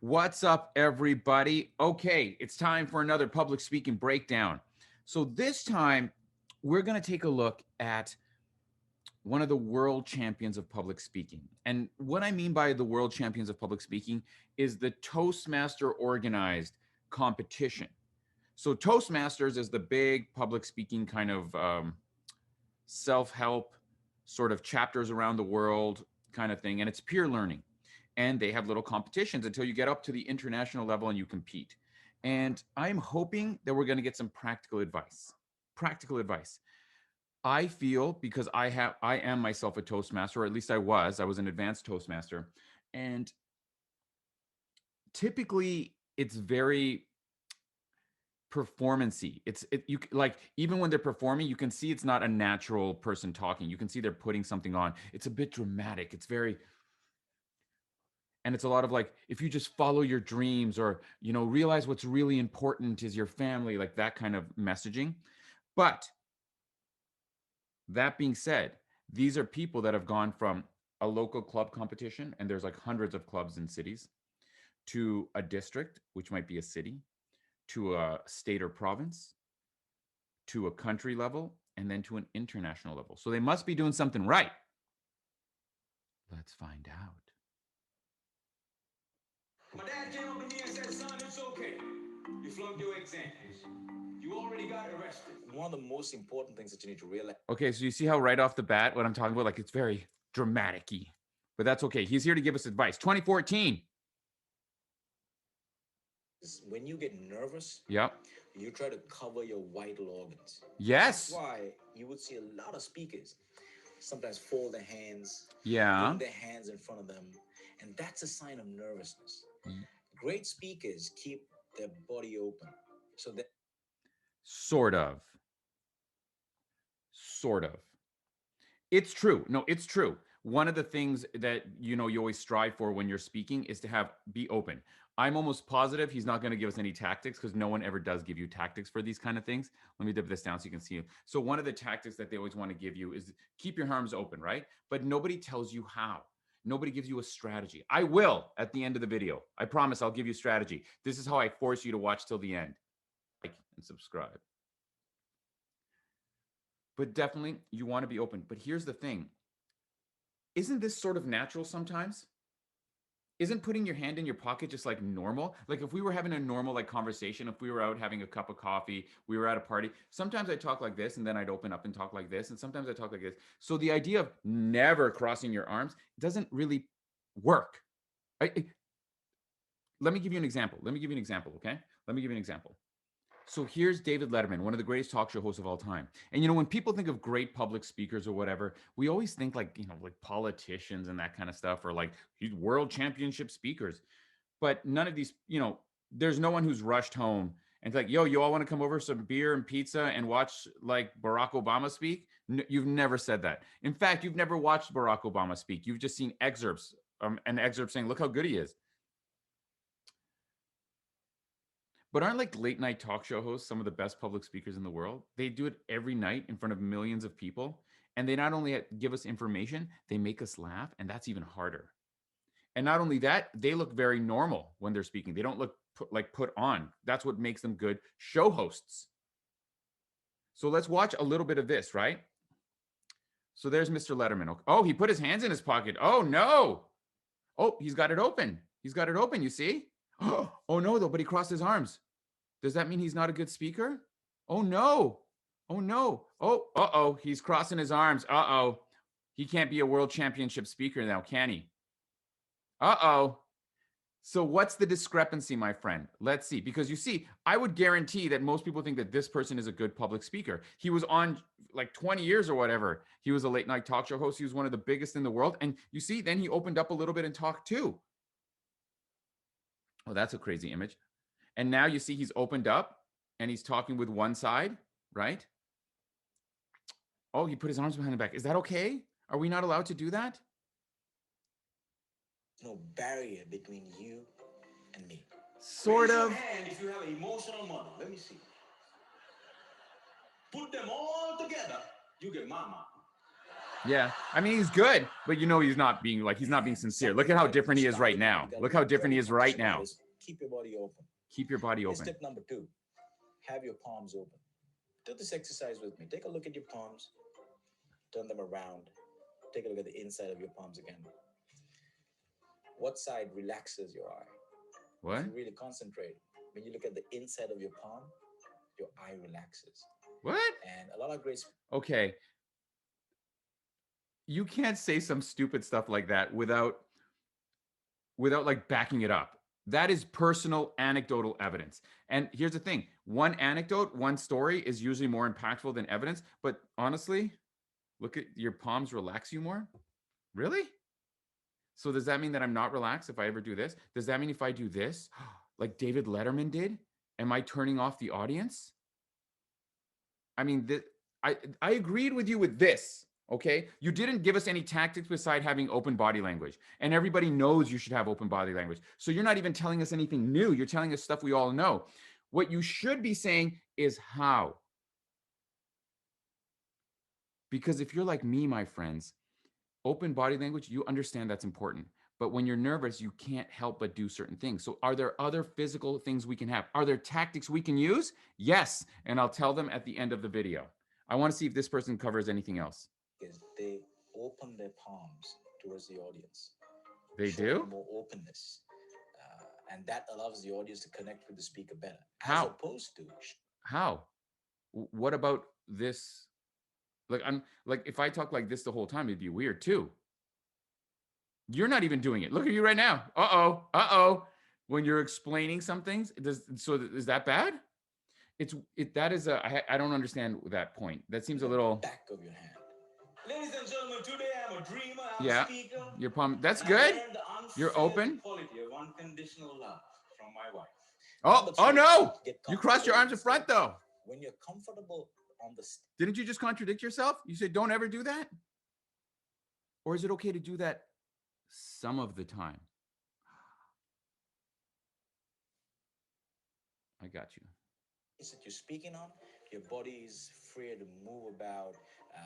What's up, everybody? Okay, it's time for another public speaking breakdown. So this time, we're going to take a look at one of the world champions of public speaking. And what I mean by the world champions of public speaking is the Toastmaster organized competition. So Toastmasters is the big public speaking kind of self-help sort of chapters around the world kind of thing, and it's peer learning. And they have little competitions until you get up to the international level and you compete. And I'm hoping that we're going to get some practical advice. Practical advice. I feel, because I am myself a Toastmaster, or at least I was an advanced Toastmaster, and typically it's very performancy. You like, even when they're performing, you can see it's not a natural person talking. You can see they're putting something on. It's a bit dramatic. It's very, and it's a lot of like, if you just follow your dreams, or realize what's really important is your family, like that kind of messaging. But that being said, these are people that have gone from a local club competition, and there's like hundreds of clubs in cities, to a district, which might be a city, to a state or province, to a country level, and then to an international level. So they must be doing something right. Let's find out. My dad came up to me and said, son, it's okay. You flunked your exams. You already got arrested. One of the most important things that you need to realize. Okay, so you see how right off the bat, what I'm talking about, like, it's very dramatic-y. But that's okay. He's here to give us advice. 2014. When you get nervous, Yep. you try to cover your vital organs. Yes. That's why you would see a lot of speakers sometimes fold their hands, Yeah. bring their hands in front of them, and that's a sign of nervousness. Great speakers keep their body open. So that Sort of. It's true. No, it's true. One of the things that you always strive for when you're speaking is to be open. I'm almost positive he's not going to give us any tactics, because no one ever does give you tactics for these kind of things. Let me dip this down so you can see. So one of the tactics that they always want to give you is keep your arms open, right? But nobody tells you how. Nobody gives you a strategy. I will at the end of the video. I promise I'll give you strategy. This is how I force you to watch till the end. Like and subscribe. But definitely you want to be open. But here's the thing. Isn't this sort of natural sometimes? Isn't putting your hand in your pocket just like normal? Like, if we were having a normal like conversation, if we were out having a cup of coffee, we were at a party, sometimes I talk like this and then I'd open up and talk like this, and sometimes I talk like this. So the idea of never crossing your arms doesn't really work. Let me give you an example. Okay? Let me give you an example. So here's David Letterman, one of the greatest talk show hosts of all time. And when people think of great public speakers or whatever, we always think like, like politicians and that kind of stuff, or like world championship speakers. But none of these, there's no one who's rushed home and like, yo, you all want to come over some beer and pizza and watch like Barack Obama speak? You've never said that. In fact, you've never watched Barack Obama speak. You've just seen excerpts, an excerpt saying, look how good he is. But aren't like late night talk show hosts some of the best public speakers in the world? They do it every night in front of millions of people. And they not only give us information, they make us laugh. And that's even harder. And not only that, they look very normal when they're speaking. They don't look put on. That's what makes them good show hosts. So let's watch a little bit of this, right? So there's Mr. Letterman. Oh, he put his hands in his pocket. Oh, no. Oh, he's got it open. You see? Oh, no, though, but he crossed his arms. Does that mean he's not a good speaker? Oh, no. Oh, no. Oh, uh-oh. He's crossing his arms. Uh-oh. He can't be a world championship speaker now, can he? Uh-oh. So what's the discrepancy, my friend? Let's see. Because you see, I would guarantee that most people think that this person is a good public speaker. He was on like 20 years or whatever. He was a late night talk show host. He was one of the biggest in the world. And you see, then he opened up a little bit and talked too. Oh, that's a crazy image. And now you see he's opened up and he's talking with one side, right? Oh, he put his arms behind the back. Is that okay? Are we not allowed to do that? No barrier between you and me. Sort of. Raise your hand if you have an emotional mother. Let me see. Put them all together. You get mama. Yeah. I mean, he's good, but you know he's not being like he's not being And sincere. Look at something how that different he is right starting now. you got to Look be how different he very is right conscious about now. is keep your body open. Keep your body Here's open. tip number two: have your palms open. Do this exercise with me. Take a look at your palms, turn them around, take a look at the inside of your palms again. What side relaxes your eye? If What? you really concentrate, when you look at the inside of your palm, your eye relaxes. What? And a lot of great Okay. You can't say some stupid stuff like that without like backing it up. That is personal anecdotal evidence. And here's the thing, one anecdote, one story is usually more impactful than evidence. But honestly, look at your palms relax you more. Really? So does that mean that I'm not relaxed if I ever do this? Does that mean if I do this, like David Letterman did, am I turning off the audience? I mean, I agreed with you with this. Okay, you didn't give us any tactics beside having open body language, and everybody knows you should have open body language. So you're not even telling us anything new. You're telling us stuff we all know. What you should be saying is how. Because if you're like me, my friends, open body language, you understand that's important. But when you're nervous, you can't help but do certain things. So, are there other physical things we can have? Are there tactics we can use? Yes. And I'll tell them at the end of the video. I want to see if this person covers anything else. is they open their palms towards the audience, They showing do? more openness. And that allows the audience to connect with the speaker better, as How? opposed to How? What about this? Like, I'm like, if I talk like this the whole time, it'd be weird too. You're not even doing it. Look at you right now. Uh oh. Uh oh. When you're explaining some things, is that bad? That is I don't understand that point. That seems a the little. back of your hand. Ladies and gentlemen, today I'm a dreamer, I'm a Yeah. speaker, Your palm. That's and I good. learned the You're unfailable open. quality of unconditional love from my wife. Oh, Number oh three, no! get You crossed comfortable your on arms the in front stage. though. When you're comfortable on the stage, Didn't you just contradict yourself? You said don't ever do that? Or is it okay to do that some of the time? I got you. that you're speaking on, your body is free to move about,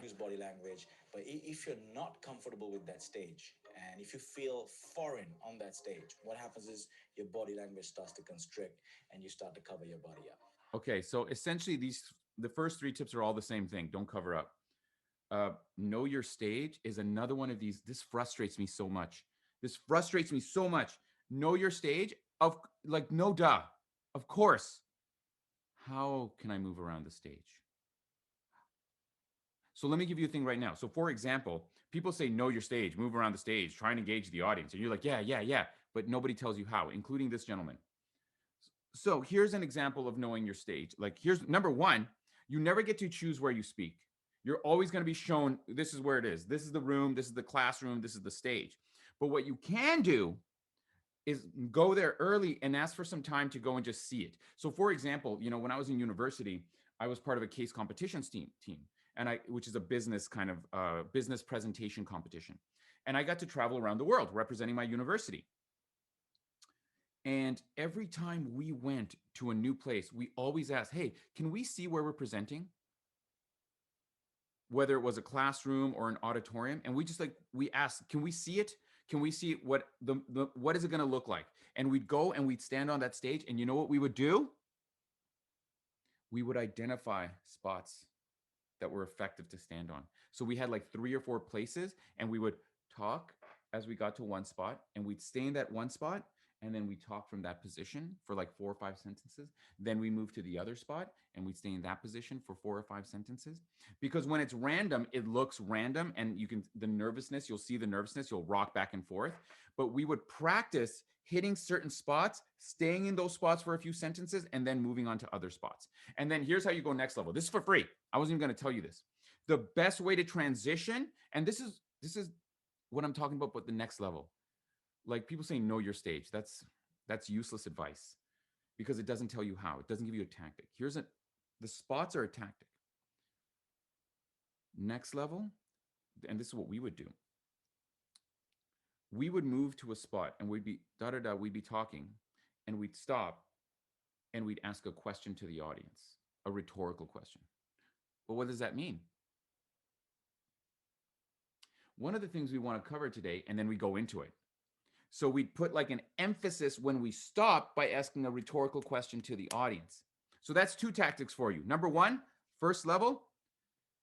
use body language. But if you're not comfortable with that stage, and if you feel foreign on that stage, what happens is your body language starts to constrict and you start to cover your body up. Okay, so essentially the first three tips are all the same thing. Don't cover up. Know your stage is another one of these. This frustrates me so much. This frustrates me so much. Know your stage of like no duh. Of course. How can I move around the stage? So let me give you a thing right now. So for example, people say know your stage, move around the stage, try and engage the audience. And you're like, yeah, yeah, yeah. But nobody tells you how, including this gentleman. So here's an example of knowing your stage. Like here's number one, you never get to choose where you speak. You're always going to be shown this is where it is. This is the room, this is the classroom, this is the stage. But what you can do is go there early and ask for some time to go and just see it. So for example, when I was in university, I was part of a case competitions team, and which is a business kind of business presentation competition. And I got to travel around the world representing my university. And every time we went to a new place, we always asked, hey, can we see where we're presenting? Whether it was a classroom or an auditorium. And we just we asked, can we see it? Can we see what what is it going to look like? And we'd go and we'd stand on that stage. And you know what we would do? We would identify spots that were effective to stand on. So we had like 3 or 4 places, and we would talk as we got to one spot, and we'd stay in that one spot, and then we talk from that position for like 4 or 5 sentences. Then we move to the other spot, and we'd stay in that position for 4 or 5 sentences. Because when it's random, it looks random, and you'll see the nervousness, you'll rock back and forth. But we would practice hitting certain spots, staying in those spots for a few sentences, and then moving on to other spots. And then here's how you go next level. This is for free. I wasn't even going to tell you this. The best way to transition, and this is what I'm talking about, but the next level. Like people say, know your stage. That's useless advice because it doesn't tell you how. It doesn't give you a tactic. The spots are a tactic. Next level, and this is what we would do. We would move to a spot and we'd be da da da. We'd be talking, and we'd stop, and we'd ask a question to the audience, a rhetorical question. Well, what does that mean? one of the things we want to cover today, and then we go into it. So we put like an emphasis when we stop by asking a rhetorical question to the audience. So that's two tactics for you. Number one, first level,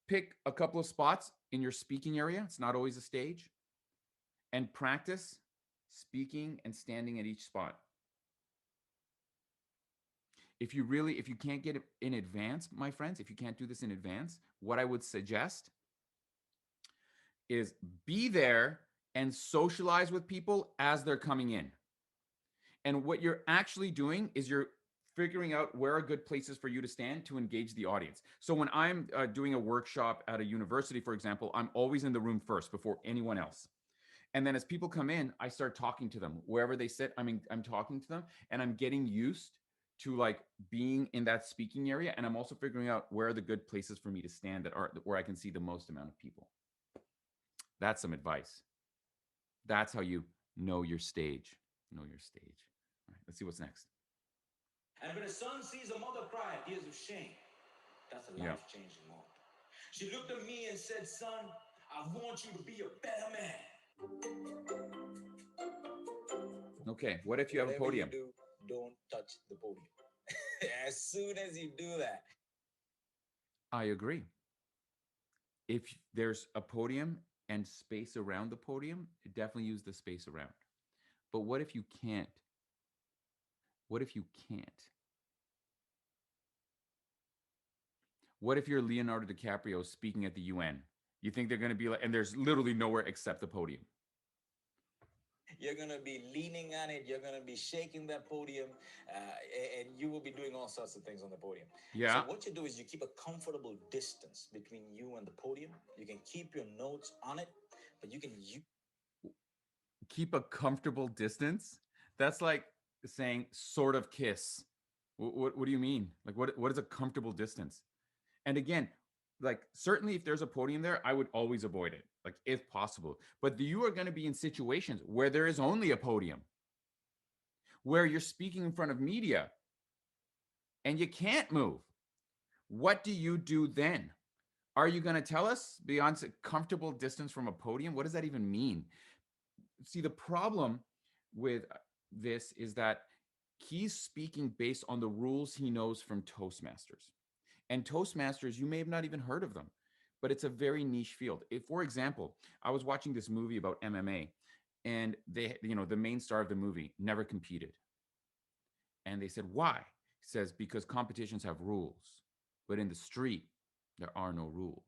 pick a couple of spots in your speaking area. It's not always a stage. And practice speaking and standing at each spot. If you can't get it in advance, my friends, if you can't do this in advance, what I would suggest is be there and socialize with people as they're coming in. And what you're actually doing is you're figuring out where are good places for you to stand to engage the audience. So when I'm doing a workshop at a university, for example, I'm always in the room first before anyone else. And then as people come in, I start talking to them wherever they sit. I'm talking to them, and I'm getting used to like being in that speaking area. And I'm also figuring out where are the good places for me to stand that are where I can see the most amount of people. That's some advice. That's how you know your stage. Know your stage. All right, let's see what's next. And when a son sees a mother cry tears of shame, that's a Yeah. life-changing moment. She looked at me and said, son, I want you to be a better man. Okay. What if you have a Whatever you podium? do, don't touch the podium. As soon as you do that, I agree. If there's a podium and space around the podium, definitely use the space around. But what if you can't? What if you can't? What if you're Leonardo DiCaprio speaking at the UN? You think they're going to be like, and there's literally nowhere except the podium. you're going to be leaning on it, you're going to be shaking that podium, and you will be doing all sorts of things on the podium. So Yeah. what you do is you keep a comfortable distance between you and the podium. You can keep your notes on it, but you can use Keep a comfortable distance. That's like saying sort of kiss. What do you mean? Like, what is a comfortable distance? And again, like certainly if there's a podium there, I would always avoid it, like if possible. But you are going to be in situations where there is only a podium, where you're speaking in front of media and you can't move. What do you do then? Are you going to tell us beyond a comfortable distance from a podium? What does that even mean? See, the problem with this is that he's speaking based on the rules he knows from Toastmasters. And Toastmasters, you may have not even heard of them, but it's a very niche field. If, for example, I was watching this movie about MMA, and the main star of the movie never competed. And they said, why? He says, because competitions have rules, but in the street, there are no rules.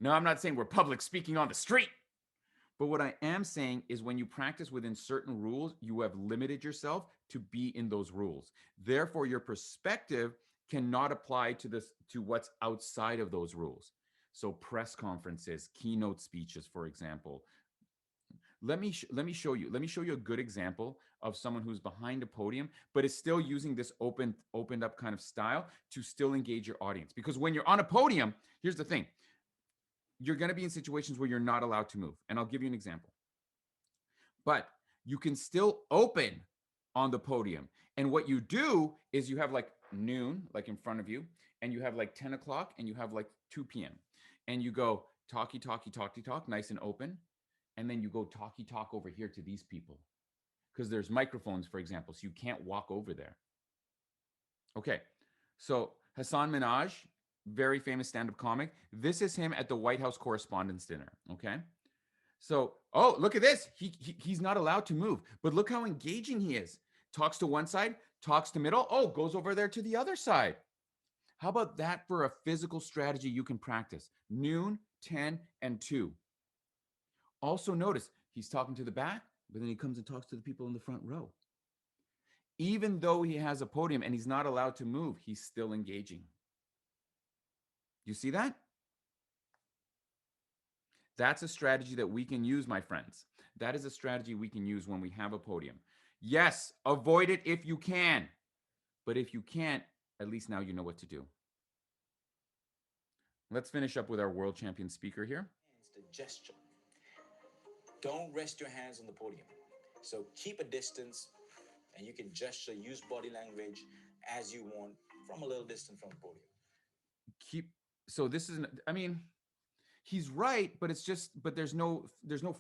Now, I'm not saying we're public speaking on the street, but what I am saying is when you practice within certain rules, you have limited yourself to be in those rules. Therefore, your perspective cannot apply to what's outside of those rules. So press conferences, keynote speeches, for example. Let me show you. Let me show you a good example of someone who's behind a podium, but is still using this opened up kind of style to still engage your audience. Because when you're on a podium, here's the thing: you're going to be in situations where you're not allowed to move. And I'll give you an example. But you can still open on the podium. And what you do is you have like noon, like in front of you, and you have like 10 o'clock and you have like 2 p.m. And you go talky, talky, talky, talk, nice and open. And then you go talky, talk over here to these people because there's microphones, for example, so you can't walk over there. Okay. So Hassan Minaj, very famous stand up comic. This is him at the White House Correspondents' Dinner. Okay. So, oh, look at this. He's not allowed to move, but look how engaging he is. Talks to one side, talks to middle. Oh, goes over there to the other side. How about that for a physical strategy you can practice? Noon, 10, and 2. Also notice he's talking to the back, but then he comes and talks to the people in the front row. Even though he has a podium and he's not allowed to move, he's still engaging. You see that? That's a strategy that we can use, my friends. That is a strategy we can use when we have a podium. Yes, avoid it if you can. But if you can't, at least now you know what to do. Let's finish up with our world champion speaker here. hands, the gesture. Don't rest your hands on the podium. So keep a distance and you can gesture, use body language as you want from a little distance from the podium. Keep so this is I mean, He's right, but it's just, but there's no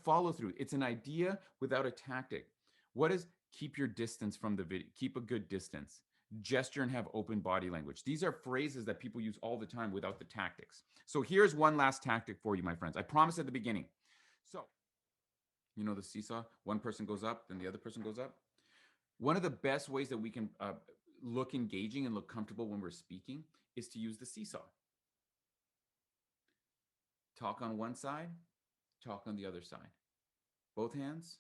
follow through. It's an idea without a tactic. What is keep your distance from the video? Keep a good distance. Gesture and have open body language. These are phrases that people use all the time without the tactics. So here's one last tactic for you, my friends. I promised at the beginning. So, you know the seesaw? One person goes up, then the other person goes up. One of the best ways that we can look engaging and look comfortable when we're speaking is to use the seesaw. Talk on one side, talk on the other side. Both hands,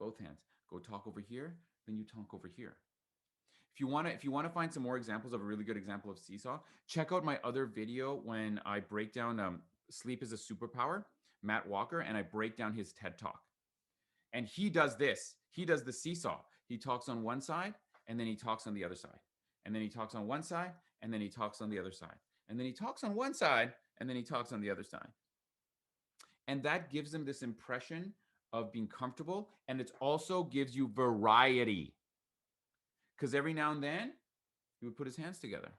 both hands. Go talk over here, then you talk over here. If you want to find some more examples of a really good example of seesaw, check out my other video when I break down sleep is a superpower, Matt Walker, and I break down his TED talk. And he does this. He does the seesaw. He talks on one side and then he talks on the other side. And then he talks on one side and then he talks on the other side. And then he talks on one side and then he talks on the other side. And that gives them this impression of being comfortable, and it also gives you variety, because every now and then he would put his hands together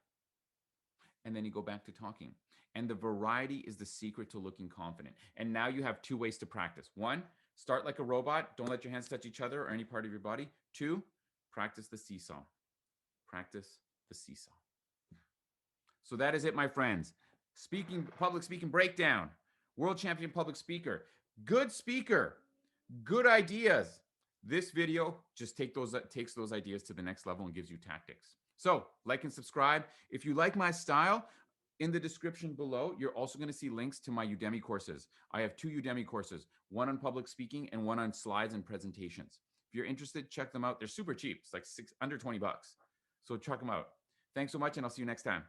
and then he'd go back to talking. And the variety is the secret to looking confident. And now you have two ways to practice. One, start like a robot. Don't let your hands touch each other or any part of your body. Two, practice the seesaw. Practice the seesaw. So that is it, my friends. Public speaking breakdown. World champion public speaker. Good speaker. Good ideas. This video just takes those ideas to the next level and gives you tactics. So like and subscribe. If you like my style, in the description below, you're also going to see links to my Udemy courses. I have 2 Udemy courses, one on public speaking and one on slides and presentations. If you're interested, check them out. They're super cheap. It's like under 20 bucks. So check them out. Thanks so much, and I'll see you next time.